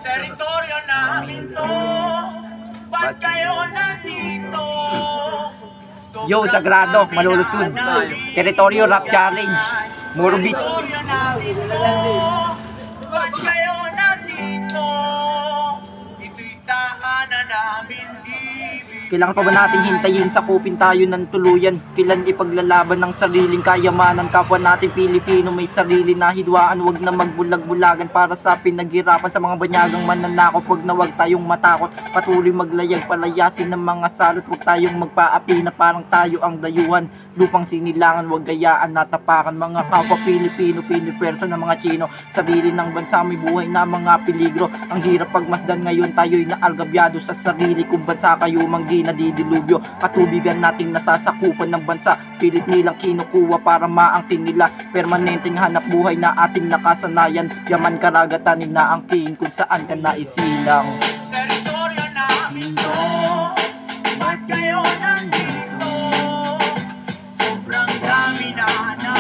Teritoryo namin to, ba't kayo nandito? Yo, Sagrado, malulusod. Teritoryo Rap Challenge. Moro Beats. Teritoryo namin to, ba't kayo nandito? Ito'y tahanan namin, ibig. Kailangan pa ba natin hintayin sa kupin tayo ng tuluyan? Kailan ipaglalaban ng sariling kayamanan? Kapwa natin Pilipino may sarili na hidwaan. Huwag na magbulag-bulagan para sa pinaghirapan sa mga banyagang mananakop. Huwag na huwag tayong matakot, patuloy maglayag, palayasin ng mga salot. Huwag tayong magpaapi na parang tayo ang dayuhan. Lupang sinilangan, huwag gayaan, natapakan. Mga kapwa Pilipino, pinipersa ng mga Chino. Sarili ng bansa may buhay na mga peligro. Ang hirap pagmasdan ngayon, tayo'y naalgabyado sa sarili kung bansa kayo manggi nadidilubyo. Katubigan nating nasasakupan ng bansa, pilit nilang kinukuha para maangkin nila. Permanenteng hanap buhay na ating nakasanayan. Yaman karagatan inaangkin kung saan ka naisilang. Teritoryo namin to, ba't kayo nandito?